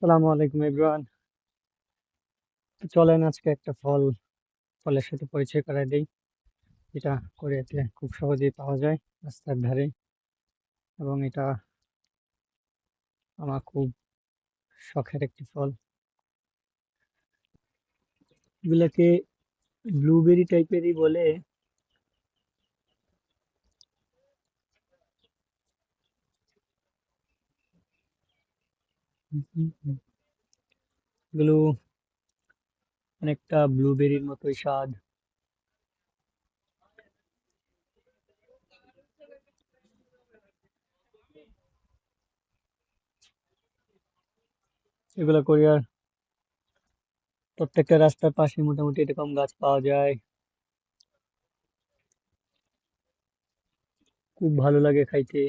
আসসালামু আলাইকুম এভরিওয়ান। তো চলেন আজকে একটা ফলের সাথে পরিচয় করায় দেই, যেটা কোরিয়াতে খুব সহজেই পাওয়া যায় রাস্তার ধারে। এবং এটা আমার খুব শখের একটি ফল। এগুলাকে ব্লুবেরি টাইপেরই বলে। এগুলো অনেকটা ব্লুবেরির মতোই স্বাদ। এগুলো কোরিয়ার প্রত্যেকটা রাস্তার পাশে মোটামুটি এরকম গাছ পাওয়া যায়। খুব ভালো লাগে খাইতে।